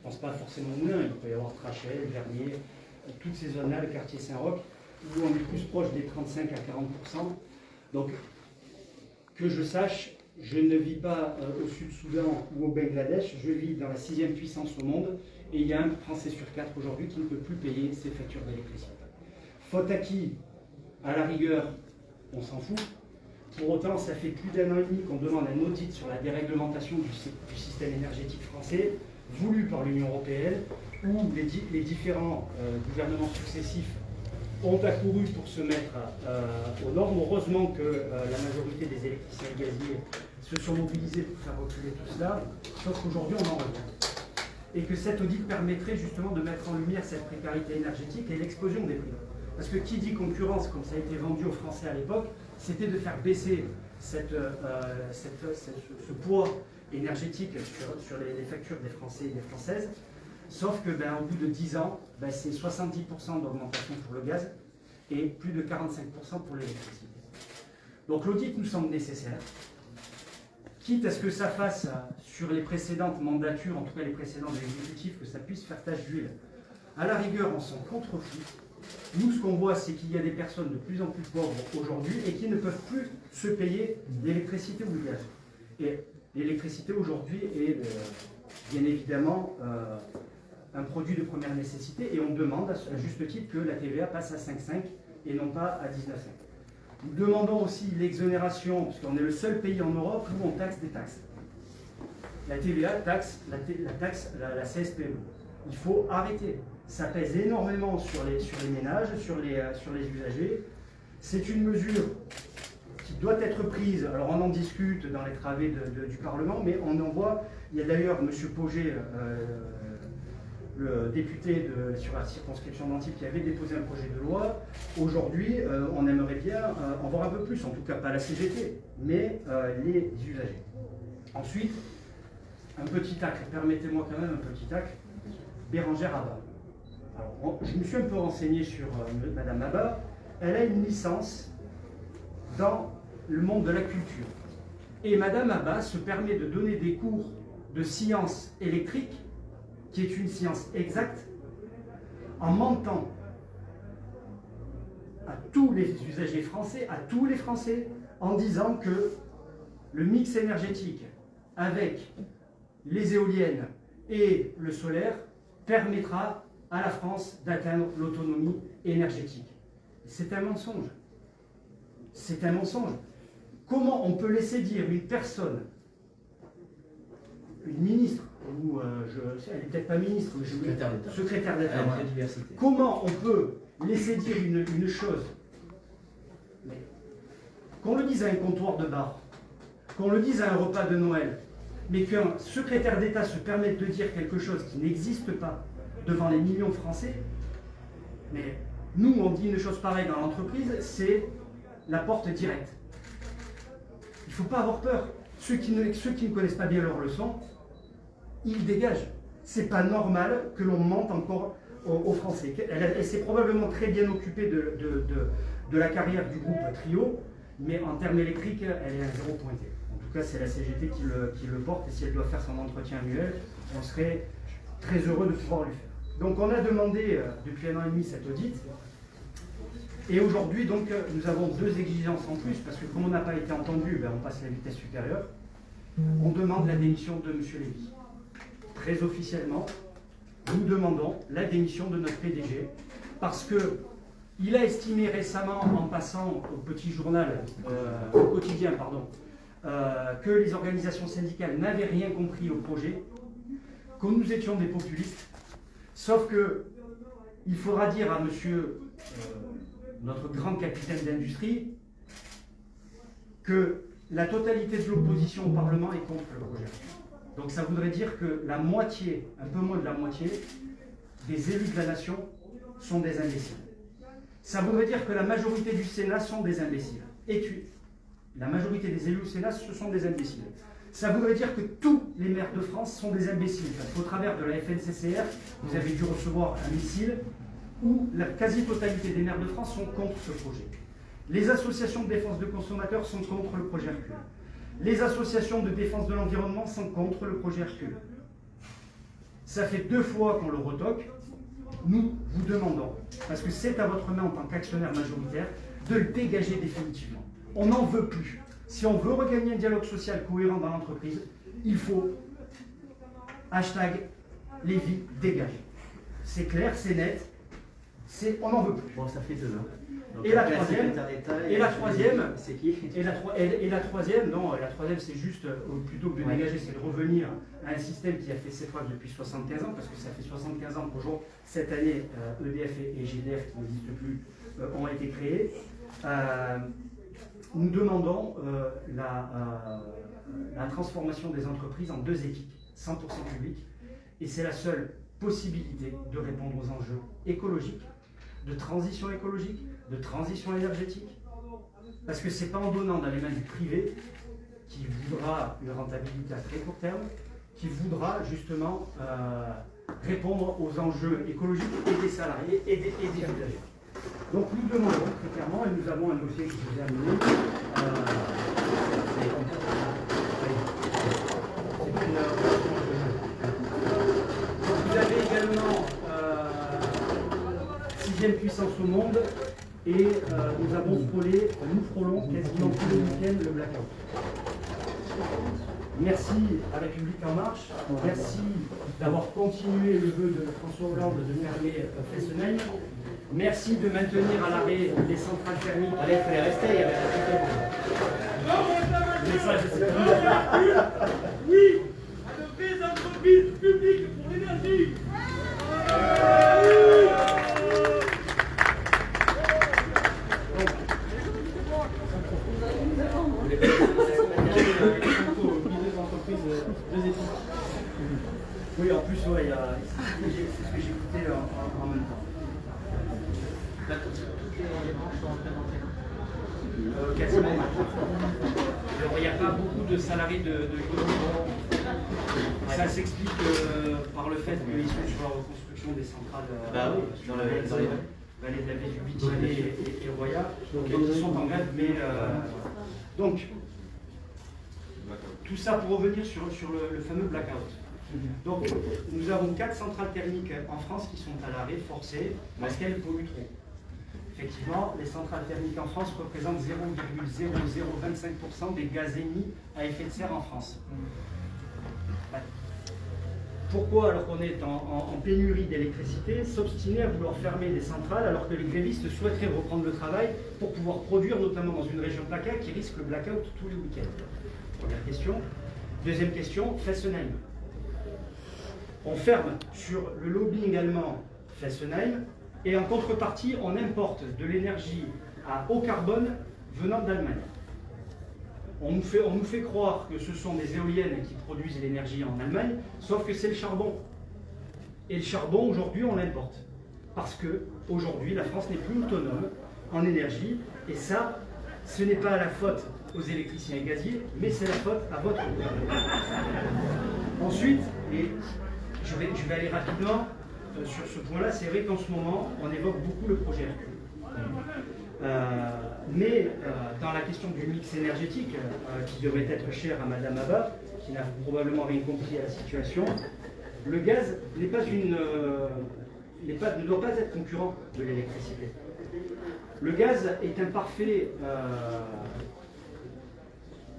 pense pas forcément au Moulin, il peut y avoir Trachel, Vernier, toutes ces zones-là, le quartier Saint-Roch, où on est plus proche des 35 à 40%. Donc, que je sache, je ne vis pas au Sud-Soudan ou au Bangladesh, je vis dans la 6e puissance au monde, et il y a un Français sur 4 aujourd'hui qui ne peut plus payer ses factures d'électricité. Faute à qui, à la rigueur, on s'en fout. Pour autant, ça fait plus d'1 an et demi qu'on demande un audit sur la déréglementation du système énergétique français, voulu par l'Union européenne, où les différents gouvernements successifs ont accouru pour se mettre aux normes. Heureusement que la majorité des électriciens et gaziers se sont mobilisés pour faire reculer tout cela, sauf qu'aujourd'hui on en revient. Et que cet audit permettrait justement de mettre en lumière cette précarité énergétique et l'explosion des prix. Parce que qui dit concurrence, comme ça a été vendu aux Français à l'époque, c'était de faire baisser ce poids énergétique sur les factures des Français et des Françaises. Sauf que au bout de 10 ans, c'est 70% d'augmentation pour le gaz et plus de 45% pour l'électricité. Donc l'audit nous semble nécessaire, quitte à ce que ça fasse sur les précédentes mandatures, en tout cas les précédents exécutifs, que ça puisse faire tache d'huile. À la rigueur, on s'en contrefout. Nous, ce qu'on voit, c'est qu'il y a des personnes de plus en plus pauvres aujourd'hui et qui ne peuvent plus se payer l'électricité ou le gaz. Et l'électricité aujourd'hui est bien évidemment un produit de première nécessité et on demande à juste titre que la TVA passe à 5,5 et non pas à 19,5. Nous demandons aussi l'exonération, parce qu'on est le seul pays en Europe où on taxe des taxes. La TVA taxe la CSPE. Il faut arrêter. Ça pèse énormément sur les ménages, sur les usagers. C'est une mesure qui doit être prise. Alors on en discute dans les travées du Parlement, mais on en voit. Il y a d'ailleurs M. Pauget, le député sur la circonscription d'Antibes, qui avait déposé un projet de loi. Aujourd'hui, on aimerait bien en voir un peu plus, en tout cas pas la CGT, mais les usagers. Ensuite, un petit tacle, permettez-moi quand même un petit tacle, Bérangère Abba. Alors, je me suis un peu renseigné sur Madame Abba. Elle a une licence dans le monde de la culture. Et Madame Abba se permet de donner des cours de science électrique, qui est une science exacte, en mentant à tous les usagers français, à tous les Français, en disant que le mix énergétique avec les éoliennes et le solaire permettra à la France d'atteindre l'autonomie énergétique. C'est un mensonge. C'est un mensonge. Comment on peut laisser dire une personne, une ministre, ou elle n'est peut-être pas ministre, mais secrétaire d'État, comment on peut laisser dire une chose, qu'on le dise à un comptoir de bar, qu'on le dise à un repas de Noël, mais qu'un secrétaire d'État se permette de dire quelque chose qui n'existe pas devant les millions de Français, mais nous, on dit une chose pareille dans l'entreprise, c'est la porte directe. Il ne faut pas avoir peur. Ceux qui ne connaissent pas bien leur leçon, ils dégagent. C'est pas normal que l'on mente encore aux Français. Elle s'est probablement très bien occupée de la carrière du groupe Trio, mais en termes électriques, elle est à 0 pointé. En tout cas, c'est la CGT qui le porte, et si elle doit faire son entretien annuel, on serait très heureux de pouvoir lui faire. Donc on a demandé depuis 1 an et demi cet audit, et aujourd'hui donc nous avons 2 exigences en plus, parce que comme on n'a pas été entendu, on passe à la vitesse supérieure. On demande la démission de M. Lévy. Très officiellement, nous demandons la démission de notre PDG, parce qu'il a estimé récemment, en passant au petit journal, au quotidien, que les organisations syndicales n'avaient rien compris au projet, que nous étions des populistes, sauf que il faudra dire à monsieur, notre grand capitaine d'industrie, que la totalité de l'opposition au Parlement est contre le projet. Donc ça voudrait dire que la moitié, un peu moins de la moitié, des élus de la nation sont des imbéciles. Ça voudrait dire que la majorité du Sénat sont des imbéciles. Et la majorité des élus au Sénat, ce sont des imbéciles. Ça voudrait dire que tous les maires de France sont des imbéciles. Parce qu'au travers de la FNCCR, vous avez dû recevoir un missile où la quasi-totalité des maires de France sont contre ce projet. Les associations de défense de consommateurs sont contre le projet Hercule. Les associations de défense de l'environnement sont contre le projet Hercule. Ça fait 2 fois qu'on le retoque. Nous vous demandons, parce que c'est à votre main en tant qu'actionnaire majoritaire, de le dégager définitivement. On n'en veut plus. Si on veut regagner un dialogue social cohérent dans l'entreprise, il faut hashtag Lévy dégage. C'est clair, c'est net, on n'en veut plus. Bon, ça fait 2 ans. Donc, Et la troisième, c'est qui? Et la troisième, non, la troisième, c'est juste, plutôt que de dégager, c'est de revenir à un système qui a fait ses preuves depuis 75 ans, parce que ça fait 75 ans qu'aujourd'hui, cette année, EDF et GDF, qui n'existent plus, ont été créés. Nous demandons la transformation des entreprises en 2 éthiques, 100% publiques, et c'est la seule possibilité de répondre aux enjeux écologiques, de transition écologique, de transition énergétique, parce que c'est pas en donnant dans les mains du privé qui voudra une rentabilité à très court terme, qui voudra justement répondre aux enjeux écologiques et des salariés et des usagers. Donc nous demandons très clairement, et nous avons un dossier que je vous ai amené, vous avez également 6e puissance au monde, et nous frôlons quasiment tous les week-ends le blackout. Merci à La République En Marche, merci d'avoir continué le vœu de François Hollande de fermer Fessenheim. Merci de maintenir à l'arrêt les centrales thermiques. Allez, il fallait rester, il y avait Le message, c'est oui, à de vraies entreprises publiques pour l'énergie. Oui, en plus, ouais, c'est ce que j'écoutais en même temps. Quasiment. Alors, il n'y a pas beaucoup de salariés de l'Union. Ça s'explique par le fait qu'ils sont sur la reconstruction des centrales dans la vallée de la baie du Bitiné et Roya, qui sont en grève, mais donc tout ça pour revenir sur le fameux blackout. Donc nous avons 4 centrales thermiques en France qui sont à l'arrêt forcé parce qu'elles polluent trop. Effectivement, les centrales thermiques en France représentent 0,0025% des gaz émis à effet de serre en France. Pourquoi, alors qu'on est en pénurie d'électricité, s'obstiner à vouloir fermer des centrales alors que les grévistes souhaiteraient reprendre le travail pour pouvoir produire, notamment dans une région PACA qui risque le blackout tous les week-ends? Première question. Deuxième question, Fessenheim. On ferme sur le lobbying allemand Fessenheim et en contrepartie, on importe de l'énergie à haut carbone venant d'Allemagne. On nous fait croire que ce sont des éoliennes qui produisent l'énergie en Allemagne, sauf que c'est le charbon. Et le charbon, aujourd'hui, on l'importe. Parce que aujourd'hui, la France n'est plus autonome en énergie, et ça, ce n'est pas la faute aux électriciens et gaziers, mais c'est la faute à votre gouvernement. Ensuite, et je vais aller rapidement sur ce point-là, c'est vrai qu'en ce moment, on évoque beaucoup le projet Hercule. Mais dans la question du mix énergétique, qui devrait être cher à Madame Abba, qui n'a probablement rien compris à la situation, le gaz ne doit pas être concurrent de l'électricité. Le gaz est un parfait,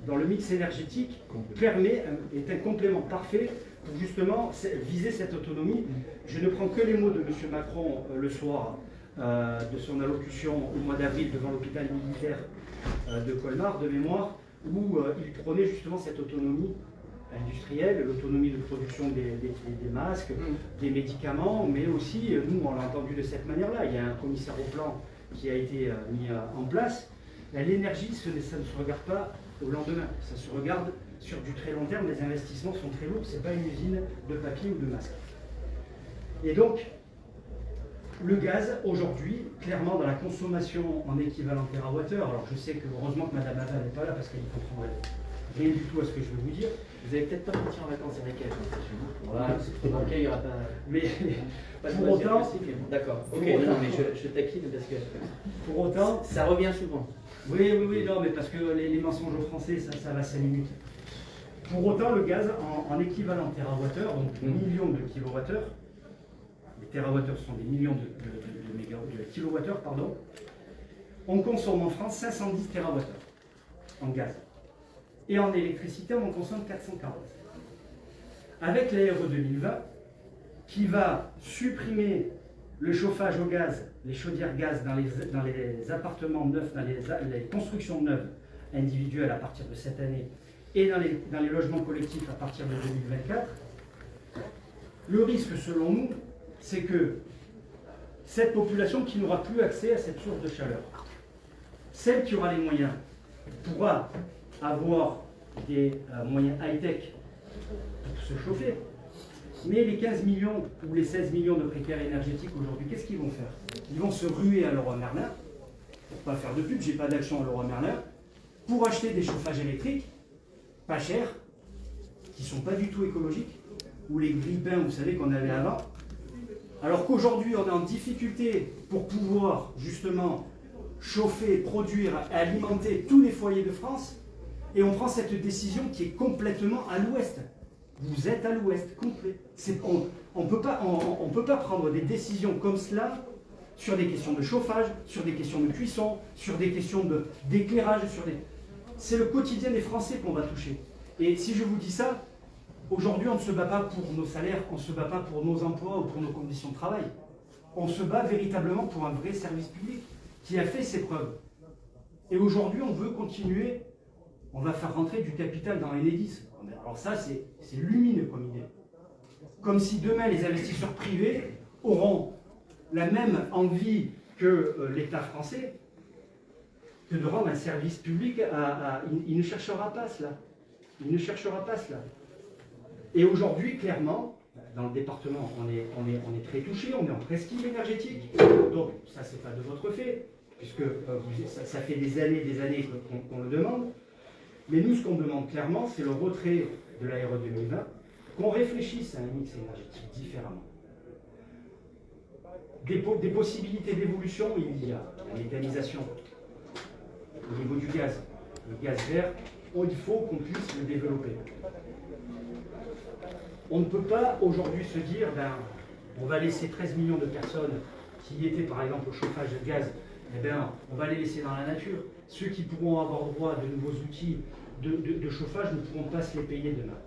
dans le mix énergétique, est un complément parfait pour justement viser cette autonomie. Je ne prends que les mots de M. Macron le soir de son allocution au mois d'avril devant l'hôpital militaire de Colmar, de mémoire, où il prônait justement cette autonomie industrielle, l'autonomie de production des masques, des médicaments, mais aussi, nous on l'a entendu de cette manière-là, il y a un commissaire au plan qui a été mis en place. L'énergie, ça ne se regarde pas au lendemain, ça se regarde sur du très long terme, les investissements sont très lourds, ce n'est pas une usine de papier ou de masques. Et donc, le gaz, aujourd'hui, clairement dans la consommation en équivalent terawattheure, alors je sais que heureusement que Mme Abba n'est pas là parce qu'elle ne comprendrait rien du tout à ce que je veux vous dire. Vous n'allez peut-être pas partir en vacances avec elle. Voilà, c'est trop banqué, il n'y aura pas. Mais pour autant. D'accord, ok, non, mais je taquine parce que. Pour autant. Ça revient souvent. Oui, non, mais parce que les mensonges aux Français, ça va 5 minutes. Pour autant, le gaz en équivalent térawattheure, donc millions de kilowattheures, les térawattheures sont des millions de kilowattheures, pardon, on consomme en France 510 térawattheures en gaz. Et en électricité, on en consomme 440. Avec l'ARE 2020, qui va supprimer le chauffage au gaz, les chaudières gaz dans les appartements neufs, dans les constructions neuves individuelles à partir de cette année, et dans les logements collectifs à partir de 2024, le risque, selon nous, c'est que cette population qui n'aura plus accès à cette source de chaleur, celle qui aura les moyens, pourra avoir des moyens high-tech pour se chauffer. Mais les 15 millions ou les 16 millions de précaires énergétiques aujourd'hui, qu'est-ce qu'ils vont faire? Ils vont se ruer à Leroy Merlin, pour pas faire de pub, j'ai pas d'action à Leroy Merlin, pour acheter des chauffages électriques pas chers, qui ne sont pas du tout écologiques, ou les grille-pains, vous savez, qu'on avait avant. Alors qu'aujourd'hui, on est en difficulté pour pouvoir justement chauffer, produire, alimenter tous les foyers de France, et on prend cette décision qui est complètement à l'ouest. Vous êtes à l'ouest, complet. On ne peut pas prendre des décisions comme cela sur des questions de chauffage, sur des questions de cuisson, sur des questions d'éclairage, C'est le quotidien des Français qu'on va toucher. Et si je vous dis ça, aujourd'hui, on ne se bat pas pour nos salaires, on ne se bat pas pour nos emplois ou pour nos conditions de travail. On se bat véritablement pour un vrai service public qui a fait ses preuves. Et aujourd'hui, on veut continuer, on va faire rentrer du capital dans Enedis. Alors ça, c'est lumineux comme idée. Comme si demain, les investisseurs privés auront la même envie que l'État français que de rendre un service public il ne cherchera pas cela. Il ne cherchera pas cela. Et aujourd'hui, clairement, dans le département, on est très touché, on est en presqu'île énergétique. Donc, ça, c'est pas de votre fait, puisque ça fait des années qu'on le demande. Mais nous, ce qu'on demande clairement, c'est le retrait de l'ARE 2020, qu'on réfléchisse à un mix énergétique différemment. Des possibilités d'évolution, il y a la méthanisation. Au niveau du gaz, le gaz vert, il faut qu'on puisse le développer. On ne peut pas aujourd'hui se dire, on va laisser 13 millions de personnes qui étaient par exemple au chauffage de gaz, on va les laisser dans la nature. Ceux qui pourront avoir droit à de nouveaux outils de chauffage ne pourront pas se les payer demain.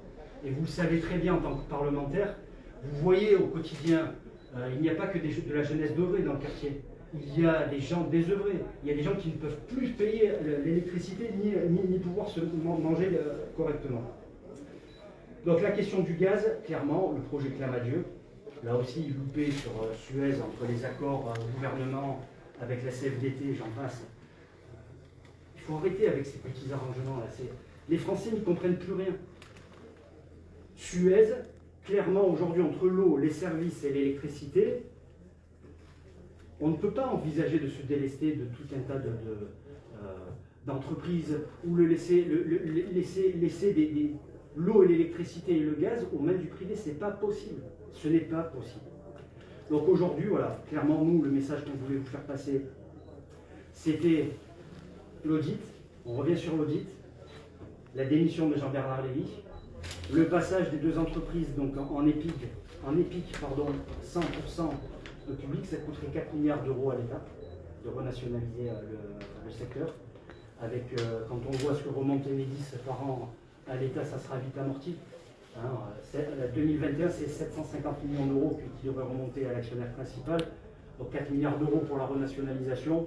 Et vous le savez très bien en tant que parlementaire, vous voyez au quotidien, il n'y a pas que de la jeunesse dorée dans le quartier. Il y a des gens désœuvrés, il y a des gens qui ne peuvent plus payer l'électricité ni pouvoir se manger correctement. Donc la question du gaz, clairement, le projet Clamadieu, là aussi loupé sur Suez entre les accords au gouvernement avec la CFDT, j'en passe. Il faut arrêter avec ces petits arrangements là. Les Français n'y comprennent plus rien. Suez, clairement aujourd'hui entre l'eau, les services et l'électricité, on ne peut pas envisager de se délester de tout un tas d'entreprises ou laisser l'eau et l'électricité et le gaz aux mains du privé. Ce n'est pas possible. Ce n'est pas possible. Donc aujourd'hui, voilà, clairement, nous, le message qu'on voulait vous faire passer, c'était l'audit. On revient sur l'audit, la démission de Jean-Bernard Lévy, le passage des deux entreprises donc en EPIC, 100% au public, ça coûterait 4 milliards d'euros à l'État de renationaliser le secteur. Avec, quand on voit ce que remonte Enedis par an à l'État, ça sera vite amorti. 2021, c'est 750 millions d'euros qui devraient remonter à l'actionnaire principal. Donc 4 milliards d'euros pour la renationalisation,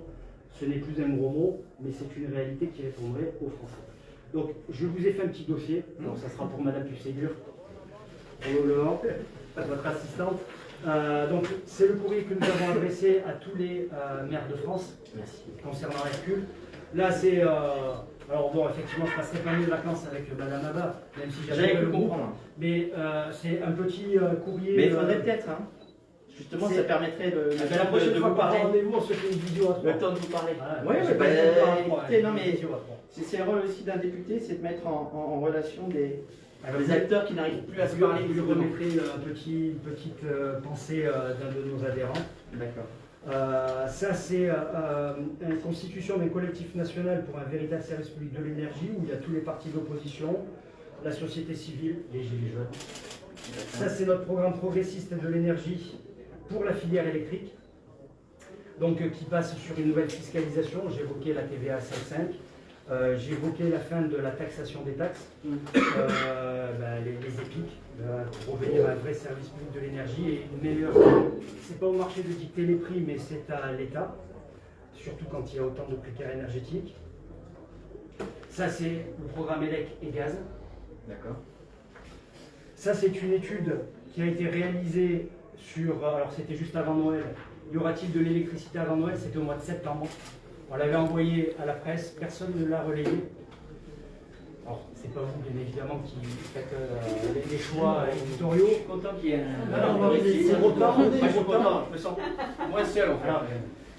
ce n'est plus un gros mot, mais c'est une réalité qui répondrait aux Français. Donc je vous ai fait un petit dossier, donc ça sera pour Madame Dusségur, probablement, votre assistante. Donc c'est le courrier que nous avons adressé à tous les maires de France. Merci. Concernant Hercule. Là c'est... alors bon, effectivement, je passerai pas mieux de vacances avec Madame Abba, même si j'avais le comprendre. Mais c'est un petit courrier... Mais il faudrait peut-être, hein. Justement, ça permettrait la prochaine fois vous parler. Rendez-vous, on se fait une vidéo à 3. Le temps de vous parler. Oui, écoutez, non mais c'est le rôle aussi d'un député, c'est de mettre en relation des acteurs qui n'arrivent plus à se parler. Je remettrai une petite pensée d'un de nos adhérents. D'accord. Ça, c'est une constitution d'un collectif national pour un véritable service public de l'énergie où il y a tous les partis d'opposition. la société civile, les Gilets jaunes. Ça, c'est notre programme progressiste de l'énergie pour la filière électrique, donc qui passe sur une nouvelle fiscalisation. J'évoquais la TVA à 5,5. J'évoquais la fin de la taxation des taxes, les EPIC, pour revenir à un vrai service public de l'énergie et une meilleure. C'est pas au marché de dicter les prix, mais c'est à l'État, surtout quand il y a autant de précaires énergétiques. Ça, c'est le programme ELEC et gaz. D'accord. Ça, c'est une étude qui a été réalisée sur. Alors, c'était juste avant Noël. Y aura-t-il de l'électricité avant Noël? C'était au mois de septembre. On l'avait envoyé à la presse, personne ne l'a relayé. Alors, c'est pas vous, bien évidemment, qui faites les choix éditoriaux. Je suis content qu'il y ait un. Pour autant, je me sens moins seul en fait. alors,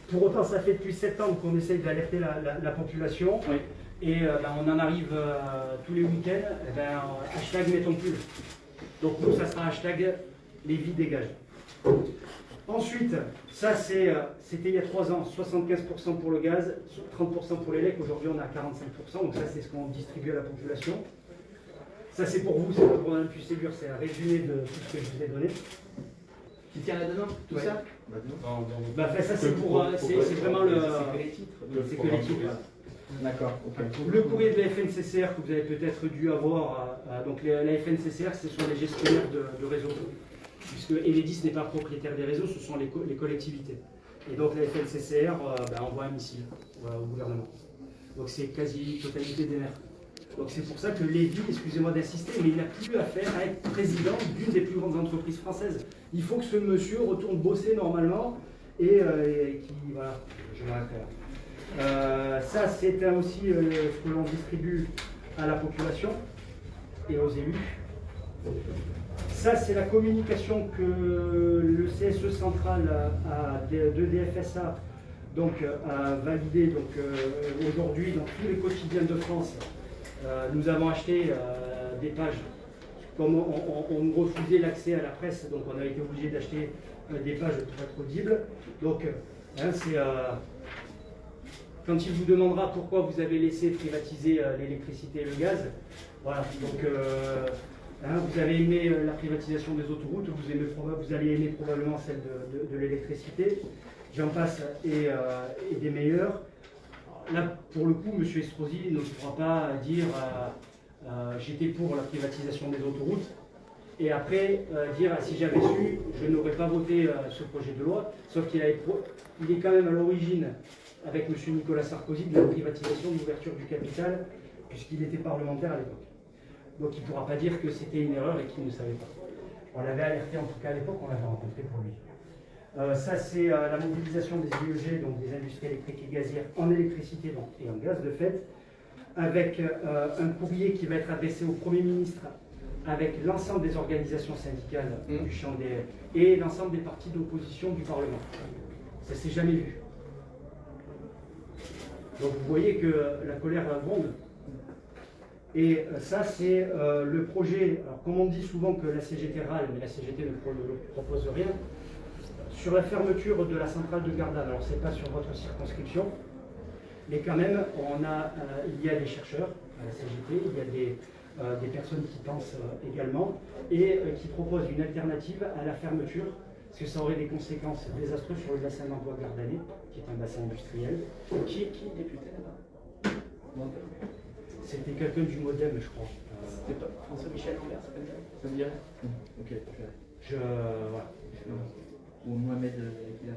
pour autant, ça fait depuis septembre qu'on essaye d'alerter la population. Oui. Et on en arrive tous les week-ends. Hashtag mettons pull. Donc, nous, ça sera hashtag les vies dégagent. Ensuite, ça c'était il y a 3 ans, 75% pour le gaz, 30% pour l'élec. Aujourd'hui, on est à 45%. Donc, ça, c'est ce qu'on distribue à la population. Ça, c'est pour vous, c'est le programme Plus Ségur, c'est un résumé de tout ce que je vous ai donné. Qui tient là-dedans, tout Ouais. ça Ça, c'est c'est vraiment le. C'est que les titres. C'est que les titres. D'accord, ok. Le courrier de la FNCCR que vous avez peut-être dû avoir, donc la FNCCR, ce sont les gestionnaires de réseaux, puisque Enedis n'est pas propriétaire des réseaux, ce sont les collectivités. Et donc la FNCCR envoie un missile au gouvernement. Donc c'est quasi totalité des maires. Donc c'est pour ça que Lévy, excusez-moi d'insister, mais il n'a plus affaire à être président d'une des plus grandes entreprises françaises. Il faut que ce monsieur retourne bosser normalement et qui, voilà, je m'arrête là. Ça, c'est aussi ce que l'on distribue à la population et aux élus. Ça, c'est la communication que le CSE central de DFSA a validé aujourd'hui dans tous les quotidiens de France. Nous avons acheté des pages. Comme on nous refusait l'accès à la presse, donc on a été obligé d'acheter des pages pour être audible. Donc, c'est... Quand il vous demandera pourquoi vous avez laissé privatiser l'électricité et le gaz, voilà, donc vous avez aimé la privatisation des autoroutes, vous allez aimer probablement celle de l'électricité, j'en passe, et des meilleurs. Là, pour le coup, M. Estrosi ne pourra pas dire j'étais pour la privatisation des autoroutes, et après dire si j'avais su, je n'aurais pas voté ce projet de loi, sauf qu'il est quand même à l'origine, avec M. Nicolas Sarkozy, de la privatisation de l'ouverture du capital, puisqu'il était parlementaire à l'époque. Donc il ne pourra pas dire que c'était une erreur et qu'il ne savait pas. On l'avait alerté en tout cas à l'époque, on l'avait rencontré pour lui. Ça, c'est la mobilisation des IEG, donc des industries électriques et gazières, en électricité et en gaz de fait, avec un courrier qui va être adressé au Premier ministre, avec l'ensemble des organisations syndicales du champ et l'ensemble des partis d'opposition du Parlement. Ça ne s'est jamais vu. Donc vous voyez que la colère gronde. Et ça, c'est le projet. Alors, comme on dit souvent que la CGT râle, mais la CGT ne propose rien, sur la fermeture de la centrale de Gardanne. Alors, ce n'est pas sur votre circonscription, mais quand même, il y a des chercheurs à la CGT, il y a des personnes qui pensent également, et qui proposent une alternative à la fermeture, parce que ça aurait des conséquences désastreuses sur le bassin d'emploi gardanais, qui est un bassin industriel. Qui est député là-bas? C'était quelqu'un du Modem, je crois. C'était pas François-Michel Lambert, ça me dirait? Ok, voilà. Ou Mohamed Akila.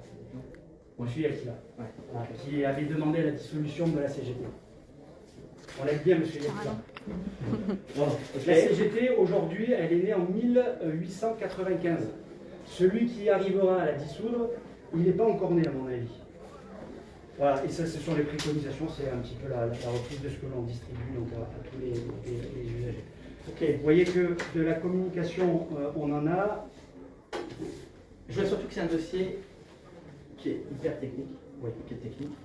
Moi, je suis Akila, Ouais. qui avait demandé la dissolution de la CGT. On l'aime bien, monsieur Akila. Bon, la CGT, aujourd'hui, elle est née en 1895. Celui qui arrivera à la dissoudre, il n'est pas encore né, à mon avis. Voilà, et ça, ce sont les préconisations, c'est un petit peu la reprise de ce que l'on distribue donc, à tous les usagers. Ok, vous voyez que de la communication, on en a. Je vois surtout que c'est un dossier qui est hyper technique. Oui, qui est technique.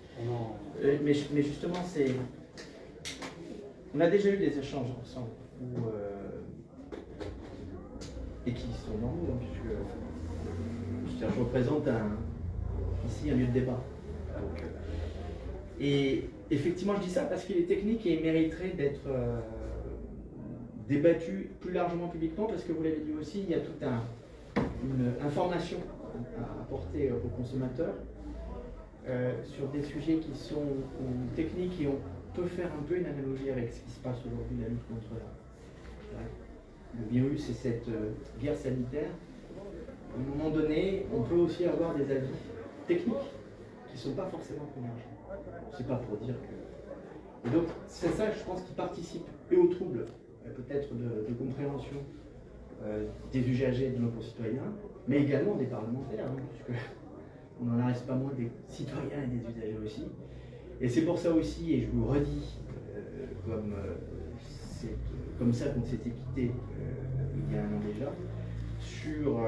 Mais justement, c'est. On a déjà eu des échanges ensemble et qui sont normaux, hein, puisque je représente ici un lieu de débat. Donc, et effectivement, je dis ça parce qu'il est technique et il mériterait d'être débattu plus largement publiquement, parce que vous l'avez dit aussi, il y a toute une information à apporter aux consommateurs sur des sujets qui sont techniques, et on peut faire un peu une analogie avec ce qui se passe aujourd'hui, la lutte contre le virus et cette guerre sanitaire. À un moment donné, on peut aussi avoir des avis techniques qui ne sont pas forcément convergents. C'est pas pour dire que... Et donc, c'est ça, je pense, qui participe et au trouble, peut-être de compréhension des usagers, de nos concitoyens, mais également des parlementaires, hein, puisque on n'en reste pas moins des citoyens et des usagers aussi. Et c'est pour ça aussi, et je vous redis, comme ça qu'on s'était quitté il y a un an déjà, sur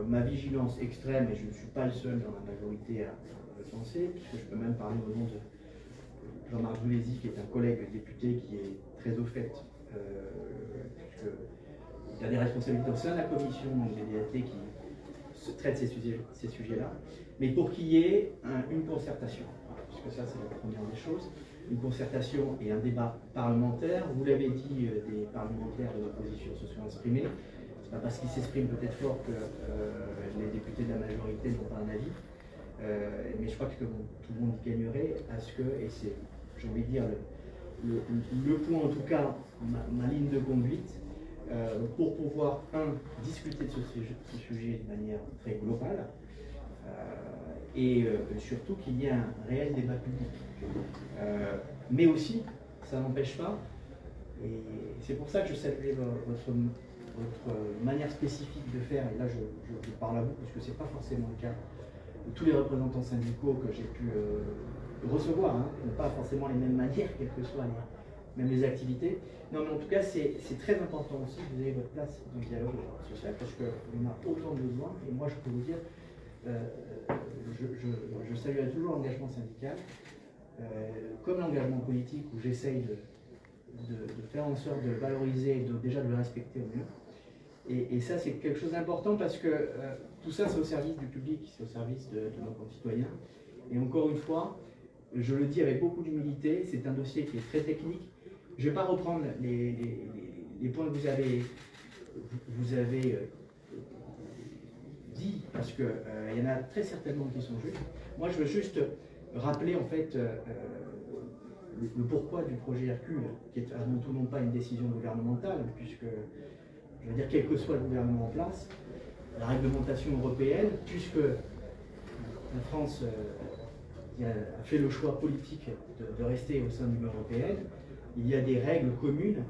ma vigilance extrême, et je ne suis pas le seul dans la majorité à le penser, puisque je peux même parler au nom de Jean-Marc Joulézy, qui est un collègue député qui est très au fait, puisqu'il a des responsabilités au sein de la commission des DAT qui traite ces sujets-là, mais pour qu'il y ait une concertation, puisque ça c'est la première des choses, une concertation et un débat parlementaire. Vous l'avez dit, des parlementaires de l'opposition se sont exprimés. C'est pas parce qu'ils s'expriment peut-être fort que les députés de la majorité n'ont pas un avis. Mais je crois que tout le monde y gagnerait à ce que, et c'est, j'ai envie de dire, le point, en tout cas, ma ligne de conduite, pour pouvoir, discuter de ce sujet de manière très globale, et surtout qu'il y ait un réel débat public. Mais aussi, ça n'empêche pas, et c'est pour ça que je saluais votre manière spécifique de faire, et là je parle à vous parce que ce n'est pas forcément le cas de tous les représentants syndicaux que j'ai pu recevoir, n'ont pas forcément les mêmes manières, quelles que soient même les activités. Non, mais en tout cas, c'est très important aussi que vous ayez votre place dans le dialogue social, parce qu'on a autant besoin, et moi je peux vous dire, je saluerai toujours l'engagement syndical, comme l'engagement politique, où j'essaye de faire en sorte de le valoriser, déjà de le respecter au mieux. Et ça, c'est quelque chose d'important, parce que tout ça, c'est au service du public, c'est au service de nos concitoyens. Et encore une fois, je le dis avec beaucoup d'humilité, c'est un dossier qui est très technique. Je ne vais pas reprendre les points que vous avez dit, parce qu'il y en a très certainement qui sont justes. Moi, je veux juste rappeler en fait le pourquoi du projet Hercule, qui est avant tout non pas une décision gouvernementale, puisque, je veux dire, quel que soit le gouvernement en place, la réglementation européenne, puisque la France a fait le choix politique de rester au sein de l'Union européenne, il y a des règles communes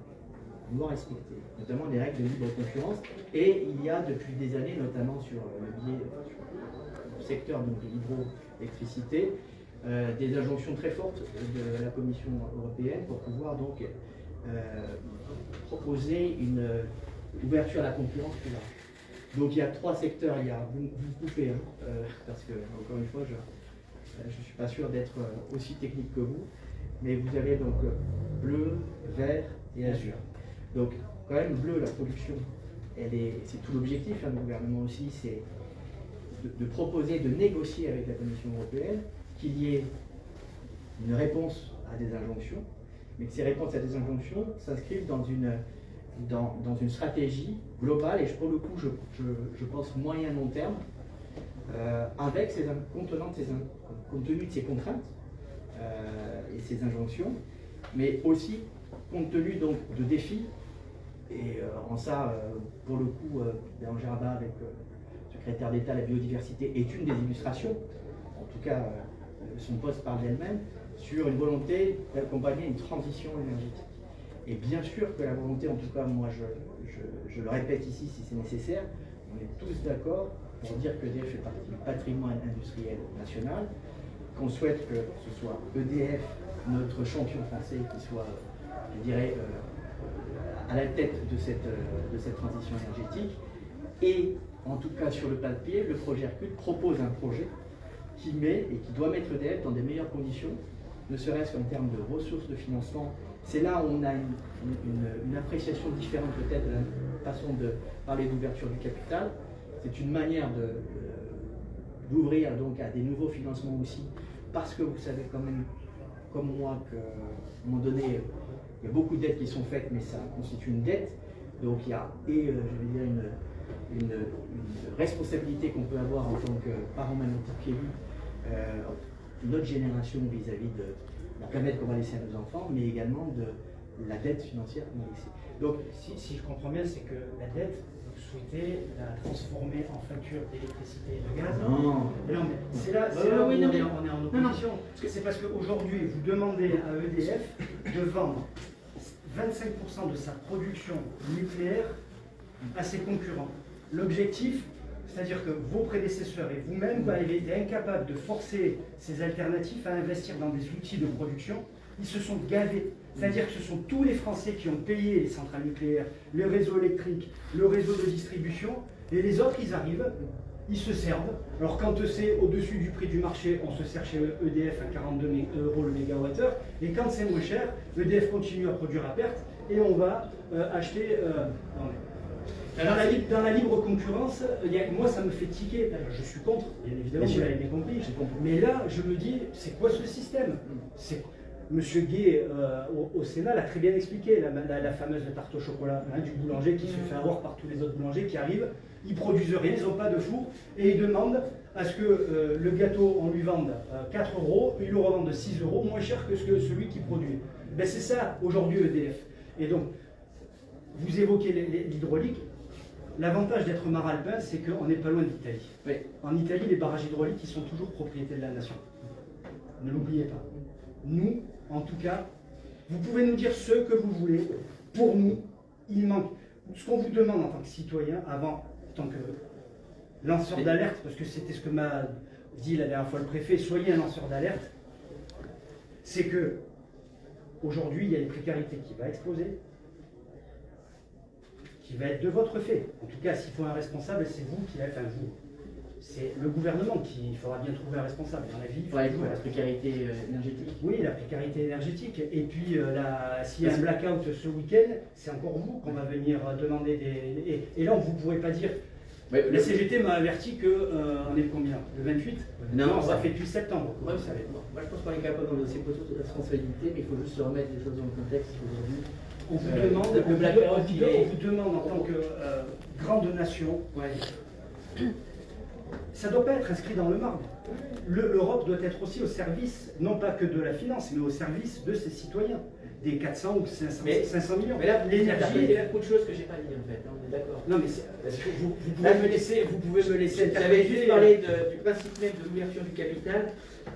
qu'on doit respecter, notamment des règles de libre concurrence, et il y a depuis des années, notamment sur le secteur de l'hydroélectricité, des injonctions très fortes de la Commission européenne pour pouvoir donc proposer une ouverture à la concurrence plus large. Donc il y a trois secteurs, vous coupez, parce que encore une fois, je ne suis pas sûr d'être aussi technique que vous, mais vous avez donc bleu, vert et azur. Donc quand même bleu, la production, c'est tout l'objectif du gouvernement aussi, c'est de proposer, de négocier avec la Commission européenne qu'il y ait une réponse à des injonctions, mais que ces réponses à des injonctions s'inscrivent dans une stratégie globale, et pour le coup, je pense moyen-long terme, avec compte tenu de ces contraintes et ces injonctions, mais aussi compte tenu donc de défis, et en ça, pour le coup, Bérangère Abba, avec le secrétaire d'État à la biodiversité, est une des illustrations, en tout cas son poste parle d'elle-même, sur une volonté d'accompagner une transition énergétique. Et bien sûr que la volonté, en tout cas moi je le répète ici si c'est nécessaire, on est tous d'accord pour dire que EDF fait partie du patrimoine industriel national, qu'on souhaite que ce soit EDF, notre champion français, qui soit, je dirais, à la tête de cette transition énergétique. Et en tout cas sur le papier, le projet Hercule propose un projet qui met et qui doit mettre EDF dans des meilleures conditions, ne serait-ce qu'en termes de ressources de financement. C'est là où on a une appréciation différente peut-être de la façon de parler d'ouverture du capital. C'est une manière d'ouvrir donc à des nouveaux financements aussi, parce que vous savez quand même, comme moi, qu'à un moment donné, il y a beaucoup de dettes qui sont faites, mais ça constitue une dette. Donc il y a, je vais dire, une responsabilité qu'on peut avoir en tant que parent même en tant qu'élu, notre génération vis-à-vis de la planète qu'on va laisser à nos enfants, mais également de la dette financière qu'on va laisser. Donc, si je comprends bien, c'est que la dette, vous souhaitez la transformer en facture d'électricité et de gaz. Non, Non, mais c'est là, où on est en opposition. C'est parce qu'aujourd'hui, vous demandez à EDF de vendre 25% de sa production nucléaire à ses concurrents. L'objectif, c'est-à-dire que vos prédécesseurs et vous-même, vous avez été incapables de forcer ces alternatifs à investir dans des outils de production. Ils se sont gavés. C'est-à-dire que ce sont tous les Français qui ont payé les centrales nucléaires, le réseau électrique, le réseau de distribution, et les autres, ils arrivent, ils se servent. Alors quand c'est au-dessus du prix du marché, on se sert chez EDF à 42 € le mégawattheure, et quand c'est moins cher, EDF continue à produire à perte, et on va acheter... Dans la libre concurrence, moi ça me fait tiquer. Je suis contre, bien évidemment, vous l'avez bien compris. Mais là, je me dis, c'est quoi ce système? Monsieur Gay au Sénat l'a très bien expliqué, la fameuse tarte au chocolat du boulanger qui se fait avoir par tous les autres boulangers qui arrivent. Ils produisent rien, ils n'ont pas de four, et ils demandent à ce que le gâteau, on lui vende 4 €, ils le revendent 6 €, moins cher que celui qui produit. Ben c'est ça aujourd'hui EDF. Et donc, vous évoquez l'hydraulique. L'avantage d'être maralpin, c'est qu'on n'est pas loin d'Italie. Oui. En Italie, les barrages hydrauliques, ils sont toujours propriété de la nation. Ne l'oubliez pas. Nous, en tout cas, vous pouvez nous dire ce que vous voulez. Pour nous, il manque. Ce qu'on vous demande en tant que citoyen, en tant que lanceur d'alerte, parce que c'était ce que m'a dit la dernière fois le préfet, soyez un lanceur d'alerte, c'est que aujourd'hui, il y a une précarité qui va exploser, qui va être de votre fait. En tout cas, s'il faut un responsable, c'est vous qui l'êtes, vous. C'est le gouvernement qui faudra bien trouver un responsable. Dans la vie, la précarité énergétique. Oui, la précarité énergétique. Et puis, s'il y a un blackout ce week-end, c'est encore vous qu'on va venir demander des... Et là, vous ne pourrez pas dire... Ouais, la CGT m'a averti qu'on est combien? Le 28? Non, ça fait depuis septembre. Ouais, vous savez. Moi, je pense qu'on est capable dans le dossier poteau de responsabilité, mais il faut juste se remettre les choses dans le contexte aujourd'hui. On vous demande en tant que grande nation... Ouais. Ça ne doit pas être inscrit dans le marbre. L'Europe doit être aussi au service, non pas que de la finance, mais au service de ses citoyens. Des 400 ou 500 millions. Mais là, l'énergie, il y a beaucoup de choses que je n'ai pas dit en fait, on est d'accord. Non, mais vous pouvez me laisser... J'avais juste parlé du principe même de l'ouverture du capital,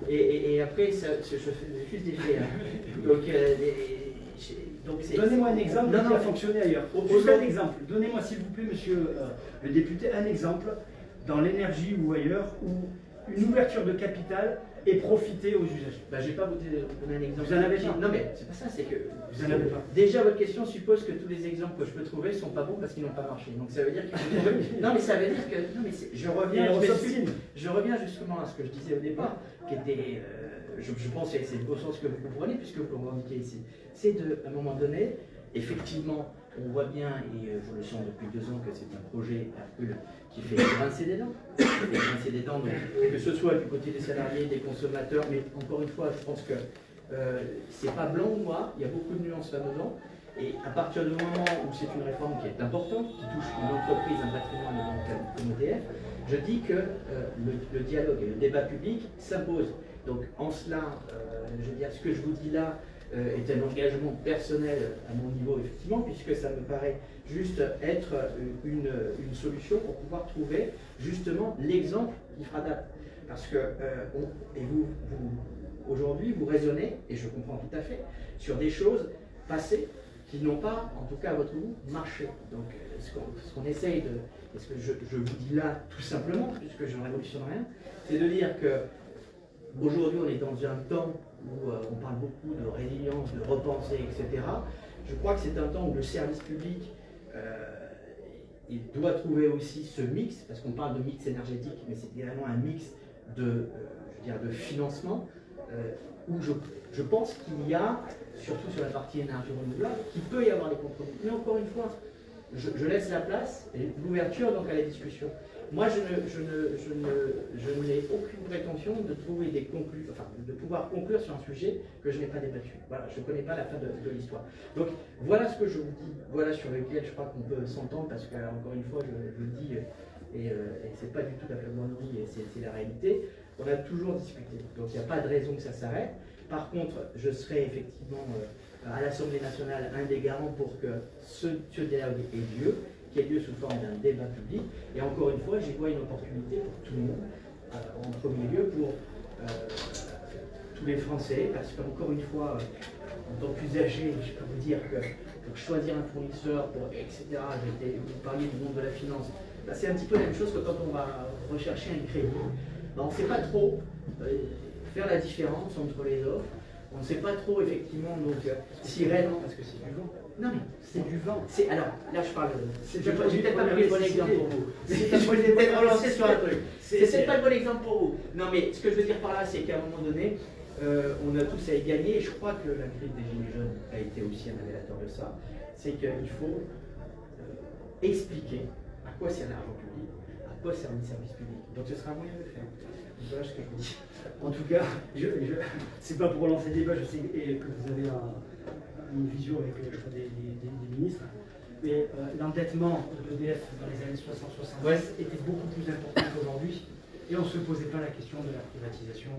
et après, je fais juste des faits. Donc, donnez-moi un exemple qui a fonctionné ailleurs. Juste un exemple. Donnez-moi, s'il vous plaît, monsieur le député, un exemple dans l'énergie ou ailleurs où une ouverture de capital est profitée aux usagers. Je n'ai pas donné un exemple. Vous en avez pas? Non, mais c'est pas ça, c'est que vous en avez pas. Déjà, votre question suppose que tous les exemples que je peux trouver ne sont pas bons parce qu'ils n'ont pas marché. Donc ça veut dire que... Non, mais ça veut dire que... Non, mais je reviens justement à ce que je disais au départ, qui était... je pense que c'est le beau sens que vous comprenez, puisque vous le revendiquez ici. C'est à un moment donné, effectivement, on voit bien, et je le sens depuis 2 ans, que c'est un projet Hercule qui fait grincer des dents. Donc, que ce soit du côté des salariés, des consommateurs, mais encore une fois, je pense que c'est pas blanc ou noir, il y a beaucoup de nuances là-dedans. Et à partir du moment où c'est une réforme qui est importante, qui touche une entreprise, un patrimoine comme EDF, je dis que le dialogue et le débat public s'imposent. Donc en cela, je veux dire, ce que je vous dis là est un engagement personnel à mon niveau, effectivement, puisque ça me paraît juste être une solution pour pouvoir trouver justement l'exemple qui fera date. Parce que, aujourd'hui, vous raisonnez, et je comprends tout à fait, sur des choses passées qui n'ont pas, en tout cas à votre goût, marché. Donc ce qu'on essaye de, et ce que je vous dis là tout simplement, puisque je ne révolutionne rien, c'est de dire que aujourd'hui on est dans un temps où on parle beaucoup de résilience, de repenser, etc. Je crois que c'est un temps où le service public il doit trouver aussi ce mix, parce qu'on parle de mix énergétique, mais c'est vraiment un mix de financement, où je pense qu'il y a, surtout sur la partie énergie renouvelable, qu'il peut y avoir des compromis. Mais encore une fois, je laisse la place et l'ouverture donc à la discussion. moi, je n'ai aucune prétention de trouver de pouvoir conclure sur un sujet que je n'ai pas débattu. Voilà, je ne connais pas la fin de l'histoire. Donc, voilà ce que je vous dis, voilà sur lequel je crois qu'on peut s'entendre, parce que, encore une fois, je le dis, et c'est pas du tout la flagornerie, et c'est la réalité. On a toujours discuté, donc il n'y a pas de raison que ça s'arrête. Par contre, je serai effectivement à l'Assemblée nationale un des garants pour que ce dialogue ait lieu, qui ait lieu sous forme d'un débat public. Et encore une fois, j'y vois une opportunité pour tout le monde, en premier lieu pour tous les Français, parce qu'encore une fois, en tant qu'usager, je peux vous dire que pour choisir un fournisseur, etc., vous parliez du monde de la finance, bah, c'est un petit peu la même chose que quand on va rechercher un crédit. Bah, on ne sait pas trop faire la différence entre les offres. On ne sait pas trop, effectivement, donc, si réellement, parce que c'est du vent. Non, mais c'est du vent. Alors, là, je parle. J'ai peut-être pas pris le bon exemple pour vous. Je vais peut-être relancer sur un truc. C'est peut-être pas le bon exemple pour vous. Non, mais ce que je veux dire par là, c'est qu'à un moment donné, on a tous à y gagner. Et je crois que la crise des Gilets jaunes a été aussi un révélateur de ça. C'est qu'il faut expliquer à quoi sert l'argent public, à quoi sert le service public. Donc, ce sera un moyen de le faire. Voilà ce que je vous dis. En tout cas, c'est pas pour relancer le débat, je sais que vous avez une vision avec je crois, des ministres, mais l'endettement de l'EDF dans les années 60-70 était beaucoup plus important qu'aujourd'hui, et on ne se posait pas la question de la privatisation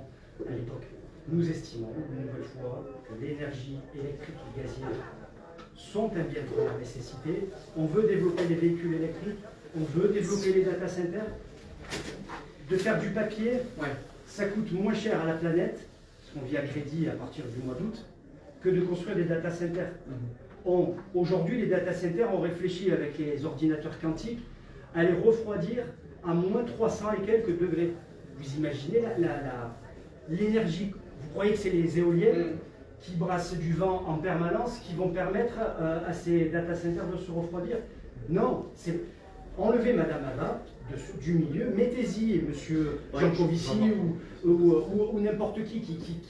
à l'époque. Nous estimons, une nouvelle fois, que l'énergie électrique et gazière sont un bien de première nécessité. On veut développer les véhicules électriques, on veut développer les data centers. De faire du papier, ça coûte moins cher à la planète, parce qu'on vit à crédit à partir du mois d'août, que de construire des data centers. Aujourd'hui, les data centers ont réfléchi avec les ordinateurs quantiques à les refroidir à moins 300 et quelques degrés. Vous imaginez l'énergie. Vous croyez que c'est les éoliennes qui brassent du vent en permanence qui vont permettre à ces data centers de se refroidir? Non, c'est enlevez Madame Ava du milieu, mettez-y Monsieur Jancovici ou n'importe qui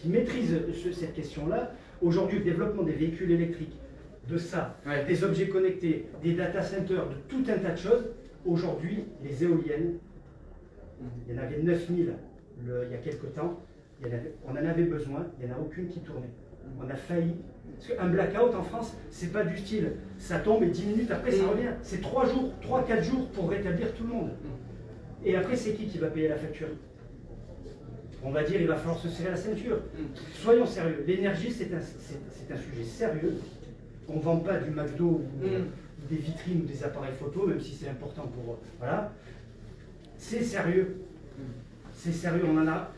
maîtrise cette question-là. Aujourd'hui, le développement des véhicules électriques, de ça, des objets connectés, des data centers, de tout un tas de choses. Aujourd'hui, les éoliennes, il y en avait 9000 il y a quelques temps, on en avait besoin, il n'y en a aucune qui tournait. On a failli. Parce qu'un blackout en France, c'est pas du style, ça tombe et 10 minutes après ça revient. C'est 3-4 jours pour rétablir tout le monde. Et après, c'est qui va payer la facture? On va dire, il va falloir se serrer la ceinture. Soyons sérieux. L'énergie, c'est un sujet sérieux. On ne vend pas du McDo ou des vitrines ou des appareils photo, même si c'est important pour... Voilà. C'est sérieux. C'est sérieux, on en a...